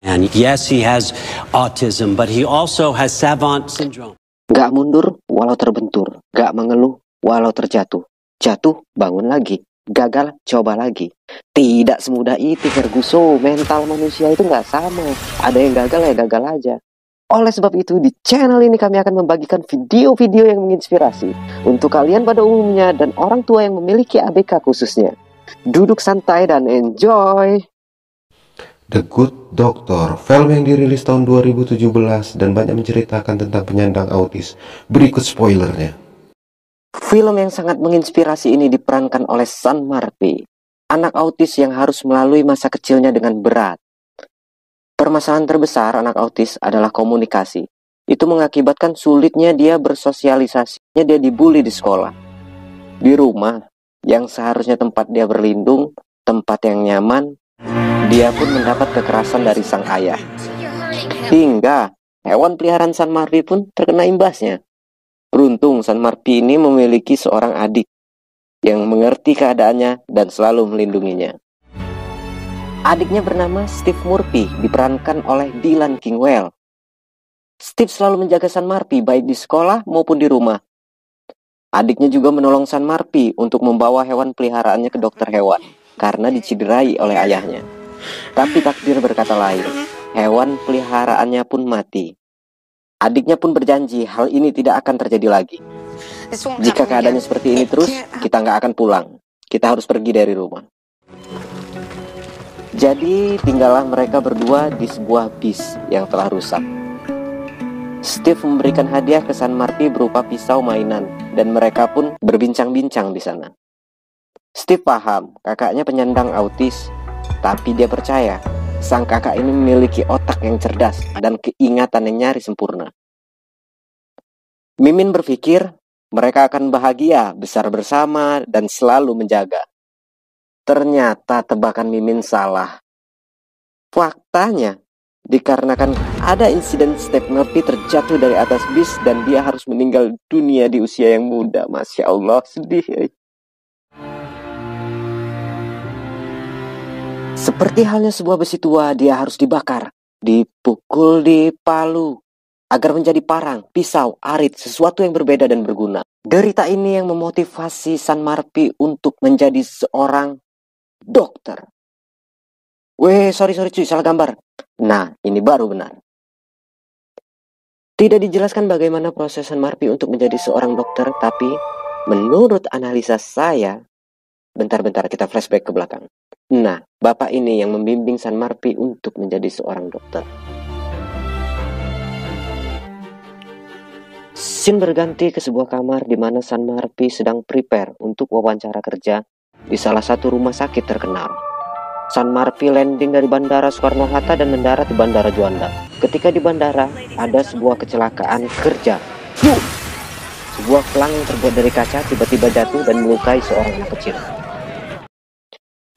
And yes, he has autism, but he also has savant syndrome. Gak mundur walau terbentur, gak mengeluh walau terjatuh. Jatuh, bangun lagi. Gagal, coba lagi. Tidak semudah itu, Ferguson. Mental manusia itu gak sama. Ada yang gagal ya gagal aja. Oleh sebab itu, di channel ini kami akan membagikan video-video yang menginspirasi untuk kalian pada umumnya dan orang tua yang memiliki ABK khususnya. Duduk santai dan enjoy! The Good Doctor, film yang dirilis tahun 2017 dan banyak menceritakan tentang penyandang autis. Berikut spoilernya. Film yang sangat menginspirasi ini diperankan oleh Sean Murphy, anak autis yang harus melalui masa kecilnya dengan berat. Permasalahan terbesar anak autis adalah komunikasi. Itu mengakibatkan sulitnya dia bersosialisasinya, dia dibully di sekolah. Di rumah, yang seharusnya tempat dia berlindung, tempat yang nyaman, dia pun mendapat kekerasan dari sang ayah. Hingga hewan peliharaan Sean Murphy pun terkena imbasnya. Beruntung Sean Murphy ini memiliki seorang adik yang mengerti keadaannya dan selalu melindunginya. Adiknya bernama Steve Murphy, diperankan oleh Dylan Kingwell. Steve selalu menjaga Sean Murphy baik di sekolah maupun di rumah. Adiknya juga menolong Sean Murphy untuk membawa hewan peliharaannya ke dokter hewan karena dicederai oleh ayahnya. Tapi takdir berkata lain, hewan peliharaannya pun mati. Adiknya pun berjanji hal ini tidak akan terjadi lagi. Jika keadaannya seperti ini terus, kita nggak akan pulang. Kita harus pergi dari rumah. Jadi tinggallah mereka berdua di sebuah bis yang telah rusak. Steve memberikan hadiah ke Sean Murphy berupa pisau mainan dan mereka pun berbincang-bincang di sana. Steve paham kakaknya penyandang autis, tapi dia percaya sang kakak ini memiliki otak yang cerdas dan keingatan yang nyaris sempurna. Mimin berpikir mereka akan bahagia, besar bersama, dan selalu menjaga. Ternyata tebakan Mimin salah. Faktanya, dikarenakan ada insiden Steve Murphy terjatuh dari atas bis dan dia harus meninggal dunia di usia yang muda. Masya Allah, sedih. Seperti halnya sebuah besi tua, dia harus dibakar, dipukul di palu, agar menjadi parang, pisau, arit, sesuatu yang berbeda dan berguna. Derita ini yang memotivasi Sean Murphy untuk menjadi seorang dokter. Sorry cuy, salah gambar. Nah, ini baru benar. Tidak dijelaskan bagaimana proses Sean Murphy untuk menjadi seorang dokter, tapi menurut analisa saya, bentar kita flashback ke belakang. Nah, bapak ini yang membimbing Sean Murphy untuk menjadi seorang dokter. Scene berganti ke sebuah kamar di mana Sean Murphy sedang prepare untuk wawancara kerja di salah satu rumah sakit terkenal. Sean Murphy landing dari Bandara Soekarno-Hatta dan mendarat di Bandara Juanda. Ketika di bandara, ada sebuah kecelakaan kerja. Sebuah pelang yang terbuat dari kaca tiba-tiba jatuh dan melukai seorang anak kecil.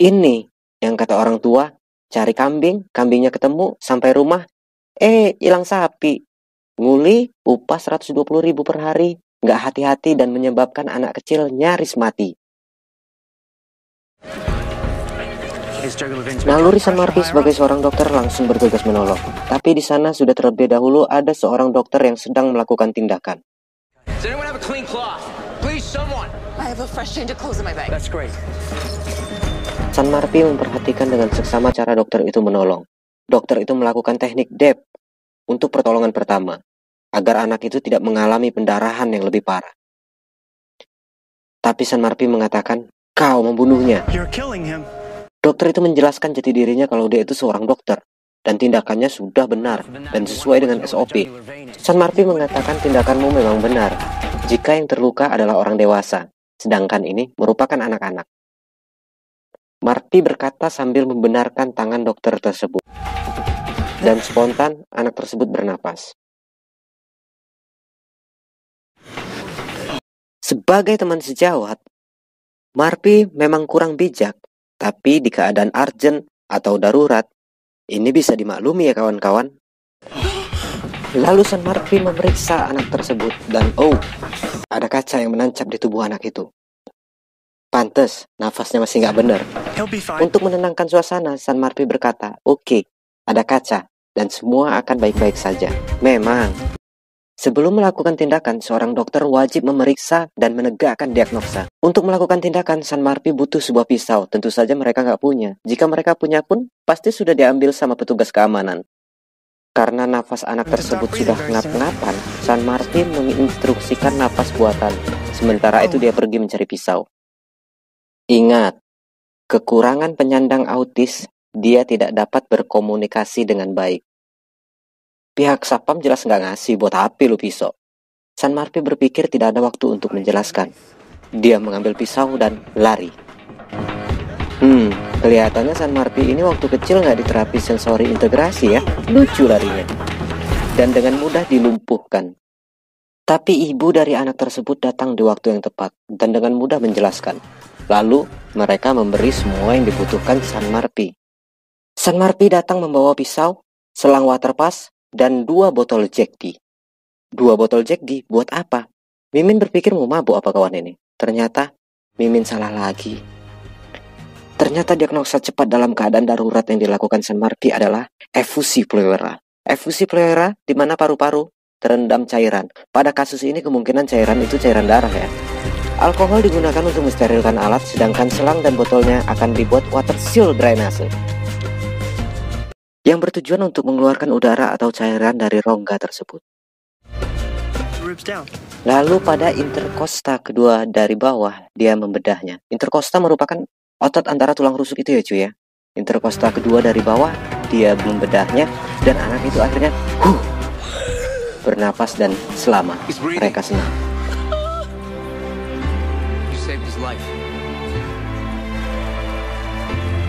Ini yang kata orang tua, cari kambing, kambingnya ketemu, sampai rumah, hilang sapi. Nguli, upah 120.000 per hari, nggak hati-hati dan menyebabkan anak kecil nyaris mati. Naluri Sean Murphy sebagai seorang dokter langsung bergegas menolong. Tapi di sana sudah terlebih dahulu ada seorang dokter yang sedang melakukan tindakan. Sean Murphy memperhatikan dengan seksama cara dokter itu menolong. Dokter itu melakukan teknik DEP untuk pertolongan pertama, agar anak itu tidak mengalami pendarahan yang lebih parah. Tapi Sean Murphy mengatakan, "Kau membunuhnya." Dokter itu menjelaskan jati dirinya kalau dia itu seorang dokter, dan tindakannya sudah benar dan sesuai dengan SOP. Sean Murphy mengatakan tindakanmu memang benar, jika yang terluka adalah orang dewasa, sedangkan ini merupakan anak-anak. Murphy berkata sambil membenarkan tangan dokter tersebut. Dan spontan, anak tersebut bernapas. Sebagai teman sejawat, Murphy memang kurang bijak, tapi di keadaan urgent atau darurat, ini bisa dimaklumi ya kawan-kawan. Lalu Sean Murphy memeriksa anak tersebut dan ada kaca yang menancap di tubuh anak itu. Pantes, nafasnya masih nggak benar. Untuk menenangkan suasana, Sean Murphy berkata, "Oke, ada kaca, dan semua akan baik-baik saja. Memang, sebelum melakukan tindakan, seorang dokter wajib memeriksa dan menegakkan diagnosa. Untuk melakukan tindakan, San Marpi butuh sebuah pisau. Tentu saja mereka nggak punya. Jika mereka punya pun, pasti sudah diambil sama petugas keamanan. Karena nafas anak tersebut sudah ngap-ngapan, San Martin menginstruksikan napas buatan. Sementara itu dia pergi mencari pisau. Ingat, kekurangan penyandang autis, dia tidak dapat berkomunikasi dengan baik. Pihak Satpam jelas nggak ngasih, buat apa lu pisau? San Martin berpikir tidak ada waktu untuk menjelaskan. Dia mengambil pisau dan lari. Kelihatannya San Martin ini waktu kecil nggak diterapi sensori integrasi ya. Lucu larinya. Dan dengan mudah dilumpuhkan. Tapi ibu dari anak tersebut datang di waktu yang tepat dan dengan mudah menjelaskan. Lalu mereka memberi semua yang dibutuhkan San Martin. San Martin datang membawa pisau, selang water pass, dan 2 botol Jack D. 2 botol Jack D buat apa? Mimin berpikir mau mabuk apa kawan ini. Ternyata Mimin salah lagi. Ternyata diagnosa cepat dalam keadaan darurat yang dilakukan San Martin adalah efusi pleura. Efusi pleura di mana paru-paru terendam cairan. Pada kasus ini kemungkinan cairan itu cairan darah ya. Alkohol digunakan untuk mensterilkan alat, sedangkan selang dan botolnya akan dibuat water seal drainase, yang bertujuan untuk mengeluarkan udara atau cairan dari rongga tersebut. Lalu pada interkosta kedua dari bawah, dia membedahnya. Interkosta merupakan otot antara tulang rusuk itu ya cuy ya. Interkosta kedua dari bawah, dia membedahnya, dan anak itu akhirnya bernapas dan selamat. Mereka senang.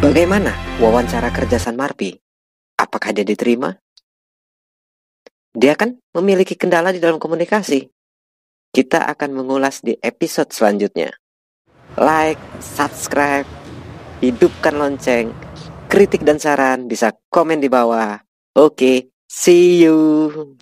Bagaimana wawancara kerja San Martin? Apakah dia diterima? Dia kan memiliki kendala di dalam komunikasi. Kita akan mengulas di episode selanjutnya. Like, subscribe, hidupkan lonceng, kritik dan saran bisa komen di bawah. Oke, see you.